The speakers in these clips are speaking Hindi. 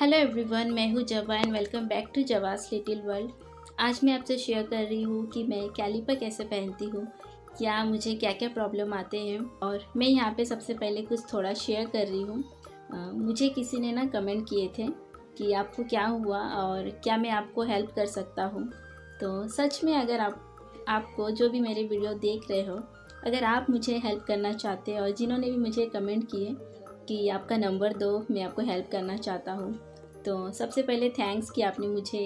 हेलो एवरीवन, मैं हूँ Java and welcome back to Java's little world. आज मैं आपसे शेयर कर रही हूँ कि मैं कैलिपर कैसे पहनती हूँ, या मुझे क्या क्या प्रॉब्लम आते हैं। और मैं यहाँ पे सबसे पहले कुछ थोड़ा शेयर कर रही हूँ। मुझे किसी ने ना कमेंट किए थे कि आपको क्या हुआ और क्या मैं आपको हेल्प कर सकता हूँ। तो सच में अगर आपको जो भी मेरे वीडियो देख रहे हो, अगर आप मुझे हेल्प करना चाहते हैं और जिन्होंने भी मुझे कमेंट किए कि आपका नंबर दो, मैं आपको हेल्प करना चाहता हूँ, तो सबसे पहले थैंक्स कि आपने मुझे,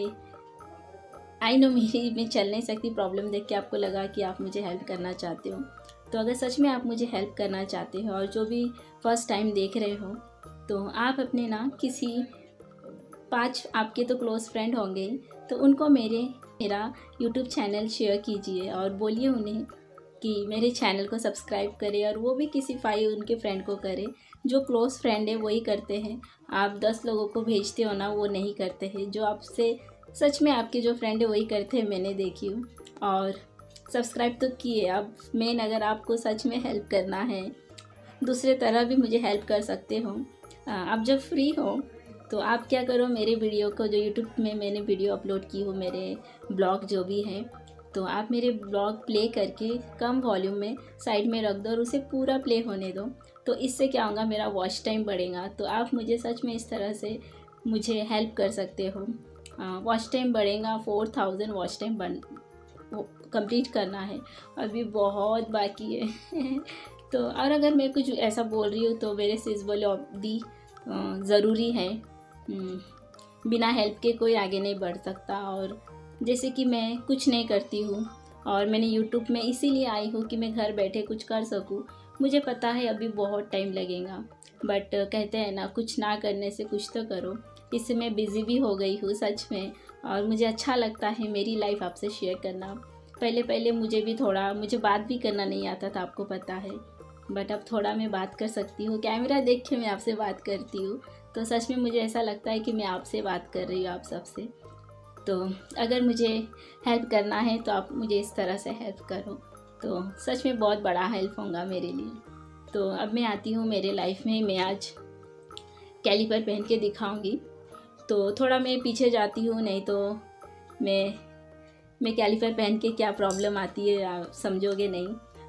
आई नो मेरी मैं चल नहीं सकती प्रॉब्लम देख के आपको लगा कि आप मुझे हेल्प करना चाहते हो। तो अगर सच में आप मुझे हेल्प करना चाहते हो और जो भी फर्स्ट टाइम देख रहे हो, तो आप अपने ना किसी 5 आपके तो क्लोज़ फ्रेंड होंगे, तो उनको मेरा यूट्यूब चैनल शेयर कीजिए और बोलिए उन्हें कि मेरे चैनल को सब्सक्राइब करें, और वो भी किसी 5 उनके फ्रेंड को करें। जो क्लोज़ फ्रेंड है वही करते हैं, आप 10 लोगों को भेजते हो ना, वो नहीं करते हैं। जो आपसे सच में आपके जो फ्रेंड है वही करते हैं, मैंने देखी हूँ। और सब्सक्राइब तो किए। अब मेन अगर आपको सच में हेल्प करना है, दूसरे तरह भी मुझे हेल्प कर सकते हो। आप जब फ्री हो तो आप क्या करो, मेरे वीडियो को जो यूट्यूब में मैंने वीडियो अपलोड की हो, मेरे ब्लॉग जो भी हैं, तो आप मेरे ब्लॉग प्ले करके कम वॉल्यूम में साइड में रख दो और उसे पूरा प्ले होने दो। तो इससे क्या होगा, मेरा वॉच टाइम बढ़ेगा। तो आप मुझे सच में इस तरह से मुझे हेल्प कर सकते हो। वॉच टाइम बढ़ेगा, 4000 वॉच टाइम कंप्लीट करना है, अभी बहुत बाकी है। तो और अगर मैं कुछ ऐसा बोल रही हूँ तो मेरे से बोले भी ज़रूरी है। बिना हेल्प के कोई आगे नहीं बढ़ सकता। और जैसे कि मैं कुछ नहीं करती हूँ और मैंने यूट्यूब में इसीलिए आई हूँ कि मैं घर बैठे कुछ कर सकूँ। मुझे पता है अभी बहुत टाइम लगेगा, बट कहते हैं ना, कुछ ना करने से कुछ तो करो। इससे मैं बिज़ी भी हो गई हूँ सच में, और मुझे अच्छा लगता है मेरी लाइफ आपसे शेयर करना। पहले मुझे बात भी करना नहीं आता था, आपको पता है, बट अब थोड़ा मैं बात कर सकती हूँ। कैमरा देख के मैं आपसे बात करती हूँ, तो सच में मुझे ऐसा लगता है कि मैं आपसे बात कर रही हूँ, आप सबसे। तो अगर मुझे हेल्प करना है तो आप मुझे इस तरह से हेल्प करो, तो सच में बहुत बड़ा हेल्प होगा मेरे लिए। तो अब मैं आती हूँ मेरे लाइफ में। मैं आज कैलिपर पहन के दिखाऊंगी। तो थोड़ा मैं पीछे जाती हूँ, नहीं तो मैं कैलिपर पहन के क्या प्रॉब्लम आती है आप समझोगे नहीं।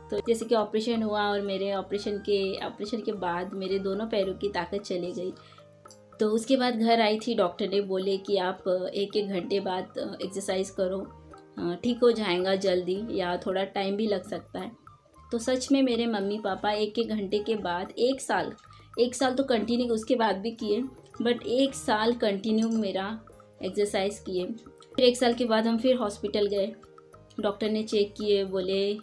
तो जैसे कि ऑपरेशन हुआ और मेरे ऑपरेशन के बाद मेरे दोनों पैरों की ताकत चली गई। तो उसके बाद घर आई थी, डॉक्टर ने बोले कि आप 1-1 घंटे बाद एक्सरसाइज करो, ठीक हो जाएगा जल्दी, या थोड़ा टाइम भी लग सकता है। तो सच में मेरे मम्मी पापा 1-1 घंटे के बाद 1 साल तो कंटिन्यू उसके बाद भी किए, बट 1 साल कंटिन्यू मेरा एक्सरसाइज किए। फिर 1 साल के बाद हम फिर हॉस्पिटल गए, डॉक्टर ने चेक किए, बोले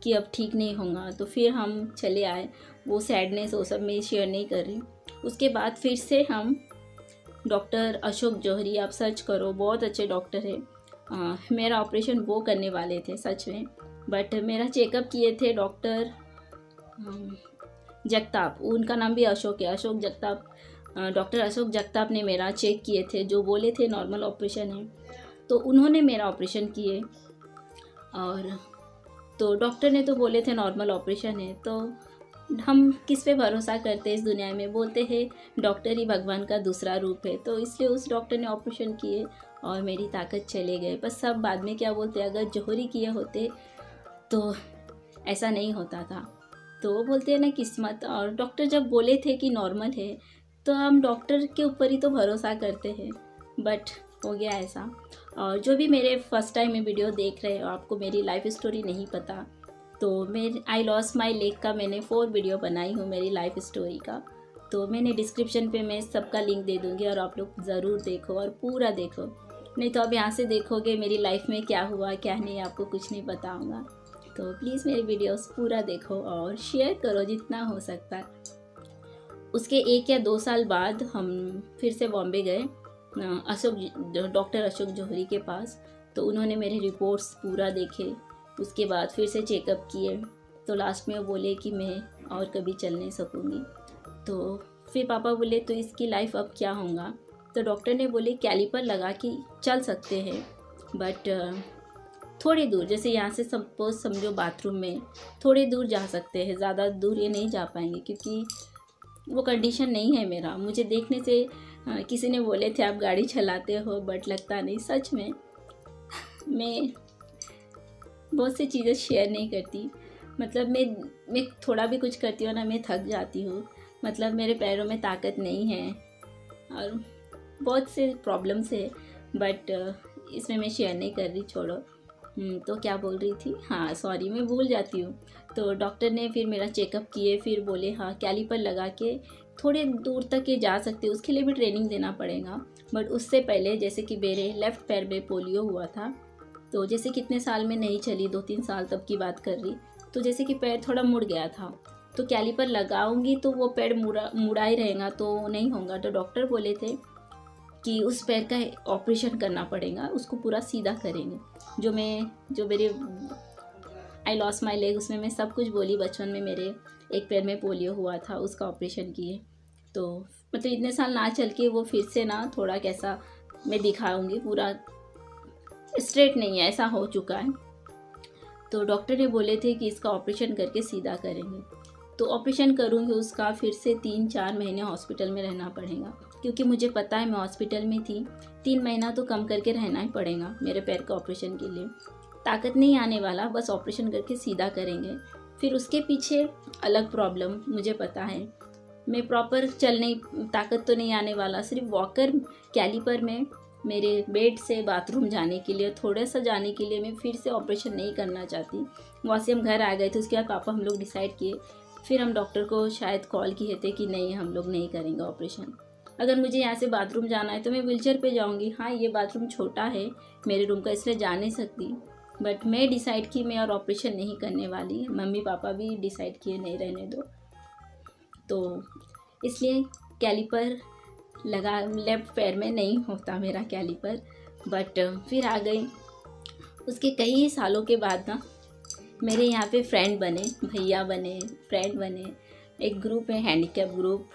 कि अब ठीक नहीं होगा। तो फिर हम चले आए। वो सैडनेस वो सब मैं शेयर नहीं कर रही। उसके बाद फिर से हम डॉक्टर अशोक जौहरी, आप सर्च करो, बहुत अच्छे डॉक्टर है। मेरा ऑपरेशन वो करने वाले थे सच में, बट मेरा चेकअप किए थे डॉक्टर जगताप, उनका नाम भी अशोक है, अशोक जगताप। डॉक्टर अशोक जगताप ने मेरा चेक किए थे, जो बोले थे नॉर्मल ऑपरेशन है, तो उन्होंने मेरा ऑपरेशन किए। और तो डॉक्टर ने तो बोले थे नॉर्मल ऑपरेशन है, तो हम किस पे भरोसा करते हैं इस दुनिया में। बोलते हैं डॉक्टर ही भगवान का दूसरा रूप है, तो इसलिए उस डॉक्टर ने ऑपरेशन किए और मेरी ताकत चले गए। बस सब बाद में क्या बोलते हैं, अगर जौहरी किए होते तो ऐसा नहीं होता था। तो वो बोलते हैं ना किस्मत। और डॉक्टर जब बोले थे कि नॉर्मल है, तो हम डॉक्टर के ऊपर ही तो भरोसा करते हैं, बट हो गया ऐसा। और जो भी मेरे फर्स्ट टाइम में वीडियो देख रहे हो, आपको मेरी लाइफ स्टोरी नहीं पता, तो मैं आई लॉस्ट माई लेग का मैंने 4 वीडियो बनाई हूँ मेरी लाइफ स्टोरी का। तो मैंने डिस्क्रिप्शन पे मैं सबका लिंक दे दूँगी, और आप लोग ज़रूर देखो और पूरा देखो। नहीं तो अब यहाँ से देखोगे मेरी लाइफ में क्या हुआ क्या नहीं, आपको कुछ नहीं बताऊँगा। तो प्लीज़ मेरे वीडियोस पूरा देखो और शेयर करो जितना हो सकता है। उसके 1 या 2 साल बाद हम फिर से बॉम्बे गए डॉक्टर अशोक जौहरी के पास। तो उन्होंने मेरे रिपोर्ट्स पूरा देखे, उसके बाद फिर से चेकअप किए। तो लास्ट में वो बोले कि मैं और कभी चल नहीं सकूँगी। तो फिर पापा बोले तो इसकी लाइफ अब क्या होगा। तो डॉक्टर ने बोले कैलिपर लगा कि चल सकते हैं, बट थोड़ी दूर, जैसे यहाँ से सपोज समझो बाथरूम में थोड़ी दूर जा सकते हैं, ज़्यादा दूर ये नहीं जा पाएंगे, क्योंकि वो कंडीशन नहीं है मेरा। मुझे देखने से किसी ने बोले थे आप गाड़ी चलाते हो, बट लगता नहीं। सच में मैं बहुत सी चीज़ें शेयर नहीं करती। मतलब मैं थोड़ा भी कुछ करती हूँ ना, मैं थक जाती हूँ। मतलब मेरे पैरों में ताकत नहीं है और बहुत से प्रॉब्लम्स है, बट इसमें मैं शेयर नहीं कर रही, छोड़ो। तो क्या बोल रही थी, हाँ सॉरी, मैं भूल जाती हूँ। तो डॉक्टर ने फिर मेरा चेकअप किए, फिर बोले हाँ कैलिपर लगा के थोड़े दूर तक ये जा सकते हो, उसके लिए भी ट्रेनिंग देना पड़ेगा। बट उससे पहले, जैसे कि मेरे लेफ़्ट पैर में पोलियो हुआ था, तो जैसे कितने साल में नहीं चली, 2-3 साल तब की बात कर रही, तो जैसे कि पैर थोड़ा मुड़ गया था। तो कैलिपर लगाऊंगी तो वो पैर मुड़ा ही रहेगा, तो नहीं होगा। तो डॉक्टर बोले थे कि उस पैर का ऑपरेशन करना पड़ेगा, उसको पूरा सीधा करेंगे। जो मेरे आई लॉस्ट माई लेग, उसमें मैं सब कुछ बोली। बचपन में मेरे एक पैर में पोलियो हुआ था, उसका ऑपरेशन किए। तो मतलब इतने साल ना चल के वो फिर से ना थोड़ा कैसा मैं दिखाऊंगी, पूरा स्ट्रेट नहीं है, ऐसा हो चुका है। तो डॉक्टर ने बोले थे कि इसका ऑपरेशन करके सीधा करेंगे। तो ऑपरेशन करूँगी उसका, फिर से 3-4 महीने हॉस्पिटल में रहना पड़ेगा, क्योंकि मुझे पता है मैं हॉस्पिटल में थी। 3 महीना तो कम करके रहना ही पड़ेगा मेरे पैर का ऑपरेशन के लिए। ताकत नहीं आने वाला, बस ऑपरेशन करके सीधा करेंगे। फिर उसके पीछे अलग प्रॉब्लम मुझे पता है, मैं प्रॉपर चल नहीं, ताकत तो नहीं आने वाला। सिर्फ वॉकर कैलिपर में मेरे बेड से बाथरूम जाने के लिए, थोड़ा सा जाने के लिए मैं फिर से ऑपरेशन नहीं करना चाहती। वहाँ से हम घर आ गए थे, उसके बाद पापा हम लोग डिसाइड किए, फिर हम डॉक्टर को शायद कॉल किए थे कि नहीं हम लोग नहीं करेंगे ऑपरेशन। अगर मुझे यहाँ से बाथरूम जाना है तो मैं व्हीलचेयर पे जाऊँगी। हाँ ये बाथरूम छोटा है मेरे रूम का, इसलिए जा नहीं सकती, बट मैं डिसाइड की मैं और ऑपरेशन नहीं करने वाली। मम्मी पापा भी डिसाइड किए नहीं, रहने दो। तो इसलिए कैलिपर लगा, लेफ्ट पैर में नहीं होता मेरा कैलिपर। बट फिर आ गई, उसके कई सालों के बाद ना मेरे यहाँ पे फ्रेंड बने, भैया बने, फ्रेंड बने। एक ग्रुप है, हैंडीकैप ग्रुप,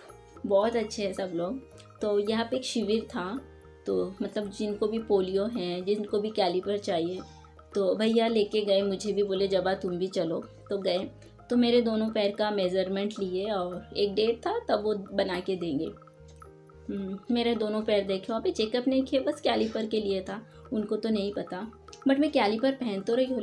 बहुत अच्छे हैं सब लोग। तो यहाँ पे एक शिविर था, तो मतलब जिनको भी पोलियो है, जिनको भी कैलिपर चाहिए, तो भैया लेके गए मुझे भी, बोले जबा तुम भी चलो। तो गए, तो मेरे दोनों पैर का मेज़रमेंट लिए और एक डेट था तब वो बना के देंगे। मेरे दोनों पैर देखे, वहाँ पे चेकअप नहीं किए, बस कैलिपर के लिए था, उनको तो नहीं पता। बट मैं कैलिपर पहन तो रही हूँ।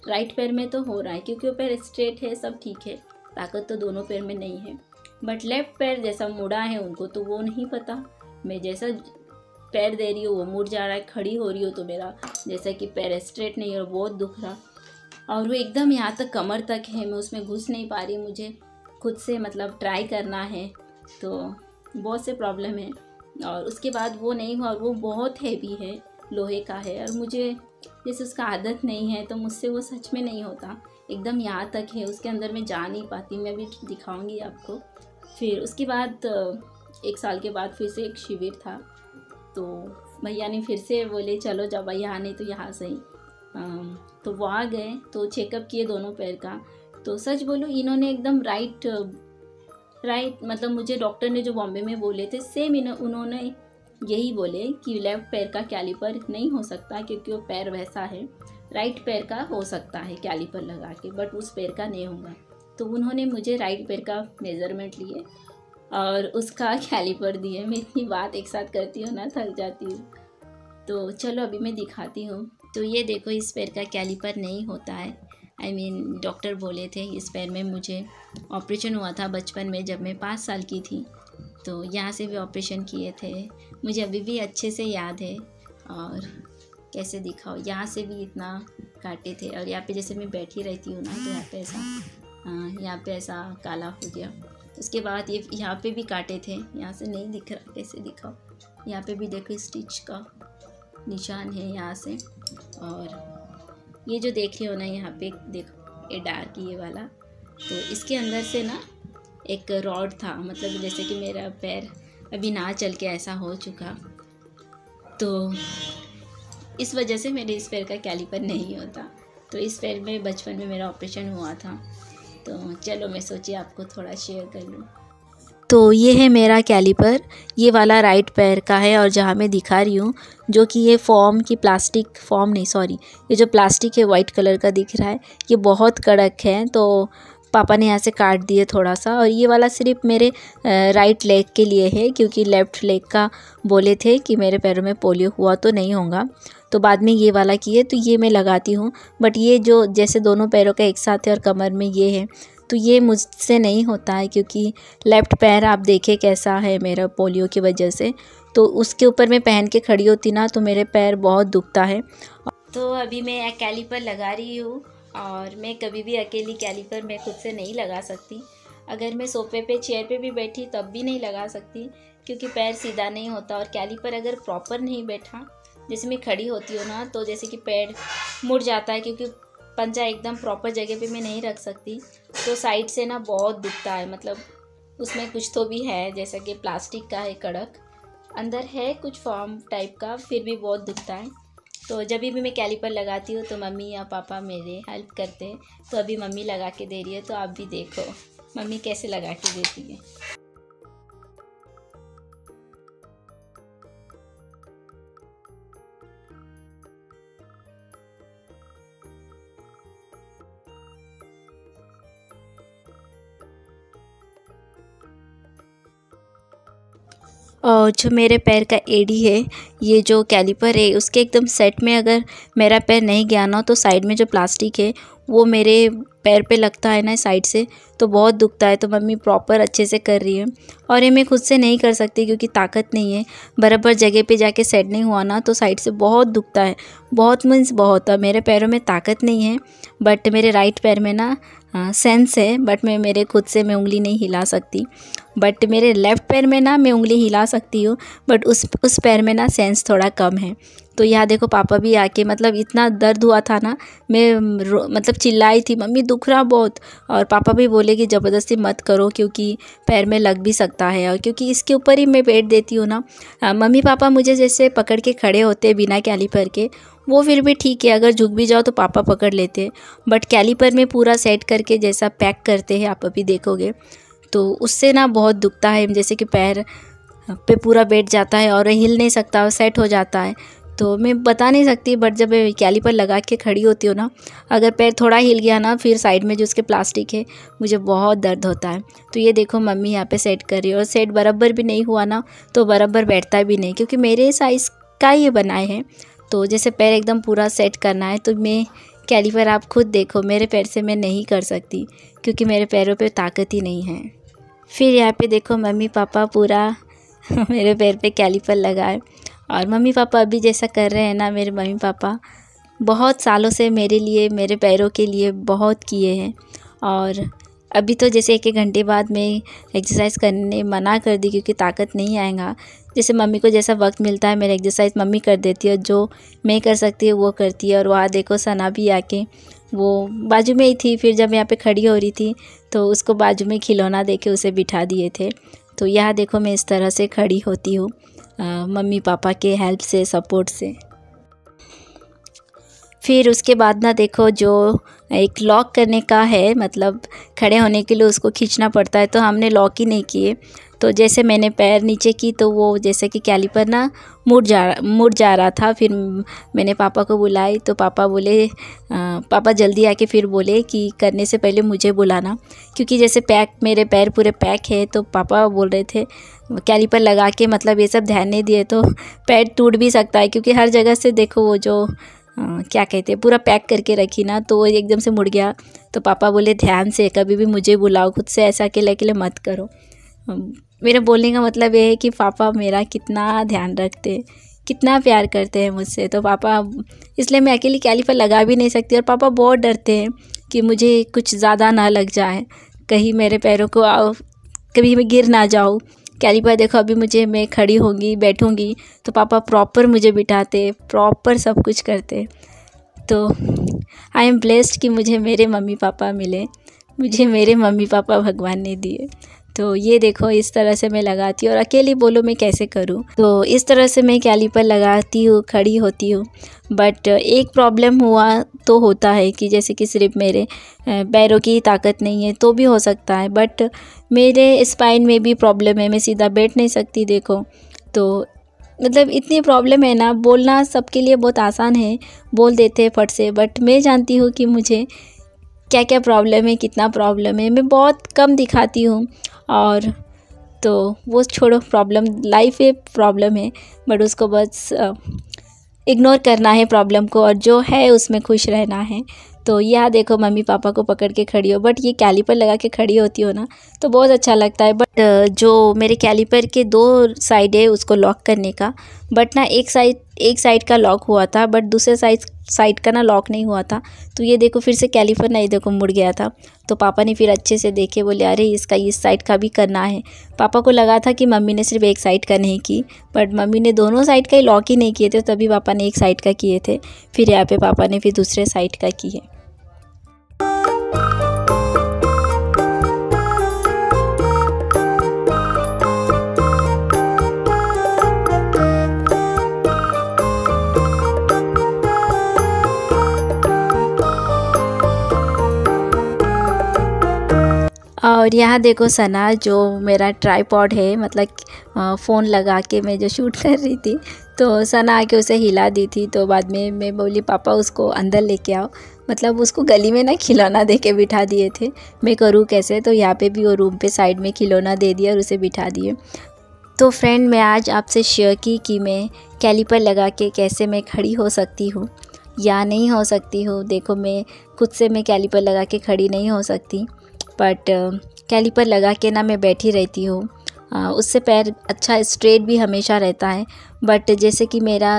राइट पैर में तो हो रहा है, क्योंकि वो पैर स्ट्रेट है, सब ठीक है, ताकत तो दोनों पैर में नहीं है। बट लेफ्ट पैर जैसा मुड़ा है उनको तो वो नहीं पता। मैं जैसा पैर दे रही हूँ वो मुड़ जा रहा है, खड़ी हो रही हो तो मेरा जैसा कि पैर स्ट्रेट नहीं है और बहुत दुख रहा, और वो एकदम यहाँ तक कमर तक है, मैं उसमें घुस नहीं पा रही, मुझे खुद से मतलब ट्राई करना है, तो बहुत से प्रॉब्लम है। और उसके बाद वो नहीं हुआ, और वो बहुत हैवी है, लोहे का है, और मुझे जैसे उसका आदत नहीं है, तो मुझसे वो सच में नहीं होता। एकदम यहाँ तक है, उसके अंदर मैं जा नहीं पाती। मैं भी दिखाऊंगी आपको। फिर उसके बाद 1 साल के बाद फिर से एक शिविर था, तो भैया ने फिर से बोले चलो जब यहाँ नहीं तो यहाँ से ही। तो वहाँ गए, तो चेकअप किए दोनों पैर का। तो सच बोलूँ इन्होंने एकदम राइट मतलब मुझे डॉक्टर ने जो बॉम्बे में बोले थे सेम उन्होंने यही बोले कि लेफ़्ट पैर का कैलिपर नहीं हो सकता, क्योंकि वो पैर वैसा है। राइट पैर का हो सकता है कैलिपर लगा के, बट उस पैर का नहीं होगा। तो उन्होंने मुझे राइट पैर का मेज़रमेंट लिए और उसका कैलिपर दिए। मैं इतनी बात एक साथ करती हूँ ना, थक जाती हूँ। तो चलो अभी मैं दिखाती हूँ। तो ये देखो, इस पैर का कैलिपर नहीं होता है। डॉक्टर बोले थे, इस पैर में मुझे ऑपरेशन हुआ था बचपन में जब मैं 5 साल की थी, तो यहाँ से भी ऑपरेशन किए थे। मुझे अभी भी अच्छे से याद है। और कैसे दिखाओ, यहाँ से भी इतना काटे थे, और यहाँ पे जैसे मैं बैठी रहती हूँ ना, तो यहाँ पे ऐसा काला हो गया। उसके बाद ये यहाँ पे भी काटे थे, यहाँ से नहीं दिख रहा, कैसे दिखाओ। यहाँ पे भी देखो स्टिच का निशान है यहाँ से। और ये जो देख रही हो ना, यहाँ पे देखो ये डार्क ये वाला, तो इसके अंदर से ना एक रॉड था। मतलब जैसे कि मेरा पैर अभी ना चल के ऐसा हो चुका, तो इस वजह से मेरे इस पैर का कैलिपर नहीं होता। तो इस पैर में बचपन में मेरा ऑपरेशन हुआ था। तो चलो मैं सोची आपको थोड़ा शेयर कर लूँ। तो ये है मेरा कैलिपर, ये वाला राइट पैर का है, और जहाँ मैं दिखा रही हूँ जो कि ये ये जो प्लास्टिक है वाइट कलर का दिख रहा है, ये बहुत कड़क है। तो पापा ने यहाँ से काट दिए थोड़ा सा। और ये वाला सिर्फ मेरे राइट लेग के लिए है, क्योंकि लेफ़्ट लेग का बोले थे कि मेरे पैरों में पोलियो हुआ तो नहीं होगा, तो बाद में ये वाला किए, तो ये मैं लगाती हूँ। बट ये जो जैसे दोनों पैरों का एक साथ है और कमर में ये है, तो ये मुझसे नहीं होता है, क्योंकि लेफ़्ट पैर आप देखें कैसा है मेरा पोलियो की वजह से। तो उसके ऊपर मैं पहन के खड़ी होती ना, तो मेरे पैर बहुत दुखता है। तो अभी मैं कैलिपर लगा रही हूँ, और मैं कभी भी अकेली कैलिपर मैं खुद से नहीं लगा सकती। अगर मैं सोफे पे चेयर पे भी बैठी तब भी नहीं लगा सकती, क्योंकि पैर सीधा नहीं होता। और कैलिपर अगर प्रॉपर नहीं बैठा, जैसे मैं खड़ी होती हूँ ना, तो जैसे कि पैर मुड़ जाता है, क्योंकि पंजा एकदम प्रॉपर जगह पे मैं नहीं रख सकती, तो साइड से ना बहुत दुखता है। मतलब उसमें कुछ तो भी है, जैसा कि प्लास्टिक का है, कड़क अंदर है कुछ फॉर्म टाइप का, फिर भी बहुत दुखता है। तो जब भी मैं कैलिपर लगाती हूँ तो मम्मी या पापा मेरे हेल्प करते हैं। तो अभी मम्मी लगा के दे रही है, तो आप भी देखो मम्मी कैसे लगा के देती है। और जो मेरे पैर का एड़ी है, ये जो कैलिपर है, उसके एकदम सेट में अगर मेरा पैर नहीं गया ना, तो साइड में जो प्लास्टिक है वो मेरे पैर पे लगता है ना साइड से, तो बहुत दुखता है। तो मम्मी प्रॉपर अच्छे से कर रही है, और ये मैं खुद से नहीं कर सकती, क्योंकि ताकत नहीं है। बराबर जगह पे जाके सेट नहीं हुआ ना, तो साइड से बहुत दुखता है। बहुत मीन्स बहुत। मेरे पैरों में ताकत नहीं है, बट मेरे राइट पैर में ना सेंस है, बट मैं मेरे खुद से मैं उंगली नहीं हिला सकती। बट मेरे लेफ़्ट पैर में ना मैं उंगली हिला सकती हूँ, बट उस पैर में ना सेंस थोड़ा कम है। तो यहाँ देखो पापा भी आके, मतलब इतना दर्द हुआ था ना, मैं मतलब चिल्लाई थी, मम्मी दुख रहा बहुत। और पापा भी बोले कि ज़बरदस्ती मत करो, क्योंकि पैर में लग भी सकता है। और क्योंकि इसके ऊपर ही मैं बैठ देती हूँ ना, मम्मी पापा मुझे जैसे पकड़ के खड़े होते बिना कैलिपर के, वो फिर भी ठीक है। अगर झुक भी जाओ तो पापा पकड़ लेते हैं, बट कैलिपर में पूरा सेट करके जैसा पैक करते हैं, आप अभी देखोगे, तो उससे ना बहुत दुखता है। जैसे कि पैर पे पूरा बैठ जाता है और हिल नहीं सकता, सेट हो जाता है। तो मैं बता नहीं सकती, बट जब कैलिपर लगा के खड़ी होती हूँ ना, अगर पैर थोड़ा हिल गया ना, फिर साइड में जो उसके प्लास्टिक है, मुझे बहुत दर्द होता है। तो ये देखो मम्मी यहाँ पे सेट कर रही है, और सेट बराबर भी नहीं हुआ ना, तो बराबर बैठता भी नहीं, क्योंकि मेरे साइज़ का ये बनाए हैं। तो जैसे पैर एकदम पूरा सेट करना है, तो मैं कैलिपर आप खुद देखो, मेरे पैर से मैं नहीं कर सकती, क्योंकि मेरे पैरों पे ताकत ही नहीं है। फिर यहाँ पे देखो मम्मी पापा पूरा मेरे पैर पे कैलिपर लगाए। और मम्मी पापा अभी जैसा कर रहे हैं ना, मेरे मम्मी पापा बहुत सालों से मेरे लिए, मेरे पैरों के लिए बहुत किए हैं। और अभी तो जैसे 1-1 घंटे बाद मैं एक्सरसाइज करने मना कर दी, क्योंकि ताकत नहीं आएगा। जैसे मम्मी को जैसा वक्त मिलता है, मेरी एक्सरसाइज मम्मी कर देती है, जो मैं कर सकती है वो करती है। और वहाँ देखो सना भी आके, वो बाजू में ही थी, फिर जब यहाँ पे खड़ी हो रही थी तो उसको बाजू में खिलौना देके उसे बिठा दिए थे। तो यहाँ देखो मैं इस तरह से खड़ी होती हूँ, मम्मी पापा के हेल्प से, सपोर्ट से। फिर उसके बाद ना देखो, जो एक लॉक करने का है, मतलब खड़े होने के लिए उसको खींचना पड़ता है, तो हमने लॉक ही नहीं किए। तो जैसे मैंने पैर नीचे की, तो वो जैसे कि कैलिपर ना मुड़ जा रहा था। फिर मैंने पापा को बुलाई, तो पापा बोले, पापा जल्दी आके फिर बोले कि करने से पहले मुझे बुलाना, क्योंकि जैसे मेरे पैर पूरे पैक है। तो पापा बोल रहे थे कैलिपर लगा के, मतलब ये सब ध्यान नहीं दिए तो पैर टूट भी सकता है, क्योंकि हर जगह से देखो वो जो क्या कहते हैं, पूरा पैक करके रखी ना, तो वो एकदम से मुड़ गया। तो पापा बोले ध्यान से, कभी भी मुझे बुलाओ, खुद से ऐसा अकेले अकेले मत करो। मेरे बोलने का मतलब ये है कि पापा मेरा कितना ध्यान रखते हैं, कितना प्यार करते हैं मुझसे। तो पापा, इसलिए मैं अकेली कैलिपर लगा भी नहीं सकती। और पापा बहुत डरते हैं कि मुझे कुछ ज़्यादा ना लग जाए, कहीं मेरे पैरों को कभी मैं गिर ना जाऊँ। कैलिपर देखो, अभी मैं खड़ी होंगी, बैठूंगी, तो पापा प्रॉपर मुझे बिठाते, प्रॉपर सब कुछ करते। तो आई एम ब्लेस्ड कि मुझे मेरे मम्मी पापा मिले, मुझे मेरे मम्मी पापा भगवान ने दिए। तो ये देखो इस तरह से मैं लगाती हूँ, और अकेली बोलो मैं कैसे करूँ। तो इस तरह से मैं कैलिपर लगाती हूँ, खड़ी होती हूँ। बट एक प्रॉब्लम हुआ तो होता है कि जैसे कि सिर्फ मेरे पैरों की ताकत नहीं है तो भी हो सकता है, बट मेरे स्पाइन में भी प्रॉब्लम है, मैं सीधा बैठ नहीं सकती। देखो तो मतलब इतनी प्रॉब्लम है ना, बोलना सबके लिए बहुत आसान है, बोल देते हैं फट से, बट मैं जानती हूँ कि मुझे क्या क्या प्रॉब्लम है, कितना प्रॉब्लम है, मैं बहुत कम दिखाती हूँ। और तो वो छोड़ो, प्रॉब्लम लाइफ है, प्रॉब्लम है, बट उसको बस इग्नोर करना है प्रॉब्लम को, और जो है उसमें खुश रहना है। तो यहाँ देखो मम्मी पापा को पकड़ के खड़ी हो, बट ये कैलिपर लगा के खड़ी होती हो ना तो बहुत अच्छा लगता है। बट जो मेरे कैलिपर के 2 साइड है उसको लॉक करने का, बट ना एक साइड का लॉक हुआ था, बट दूसरे साइड का ना लॉक नहीं हुआ था। तो ये देखो फिर से कैलिपर ना ये देखो मुड़ गया था। तो पापा ने फिर अच्छे से देखे, बोले अरे इसका इस साइड का भी करना है। पापा को लगा था कि मम्मी ने सिर्फ एक साइड का नहीं की, बट मम्मी ने दोनों साइड का ही लॉक ही नहीं किए थे, तभी पापा ने एक साइड का किए थे। फिर यहाँ पे पापा ने फिर दूसरे साइड का किए। और यहाँ देखो सना, जो मेरा ट्राइपॉड है, मतलब फ़ोन लगा के मैं जो शूट कर रही थी, तो सना आके उसे हिला दी थी। तो बाद में मैं बोली पापा उसको अंदर लेके आओ, मतलब उसको गली में ना खिलौना दे के बिठा दिए थे। मैं करूँ कैसे, तो यहाँ पे भी वो रूम पे साइड में खिलौना दे दिया और उसे बिठा दिए। तो फ्रेंड, मैं आज आपसे शेयर की कि मैं कैलिपर लगा के कैसे मैं खड़ी हो सकती हूँ या नहीं हो सकती हूँ। देखो मैं खुद से मैं कैलिपर लगा के खड़ी नहीं हो सकती, बट कैलिपर लगा के ना मैं बैठी रहती हूँ। उससे पैर अच्छा स्ट्रेट भी हमेशा रहता है। बट जैसे कि मेरा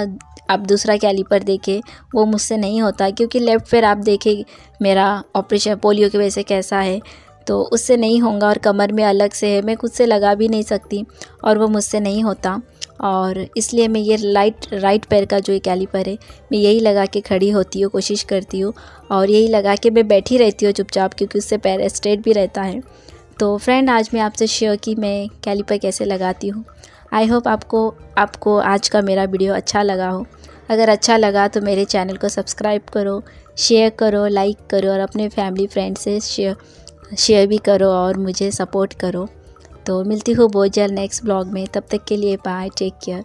आप दूसरा कैलिपर देखें, वो मुझसे नहीं होता, क्योंकि लेफ़्ट पैर आप देखें मेरा ऑपरेशन पोलियो की वजह से कैसा है, तो उससे नहीं होगा। और कमर में अलग से है, मैं खुद से लगा भी नहीं सकती और वो मुझसे नहीं होता। और इसलिए मैं ये राइट पैर का जो कैलिपर है, मैं यही लगा के खड़ी होती हूँ, कोशिश करती हूँ, और यही लगा के मैं बैठी रहती हूँ चुपचाप, क्योंकि उससे पैर स्ट्रेट भी रहता है। तो फ्रेंड, आज मैं आपसे शेयर की मैं कैलिपर कैसे लगाती हूँ। आई होप आपको आज का मेरा वीडियो अच्छा लगा हो। अगर अच्छा लगा तो मेरे चैनल को सब्सक्राइब करो, शेयर करो, लाइक करो, और अपने फैमिली फ्रेंड से शेयर भी करो और मुझे सपोर्ट करो। तो मिलती हूँ बहुत जल्द नेक्स्ट ब्लॉग में। तब तक के लिए बाय, टेक केयर।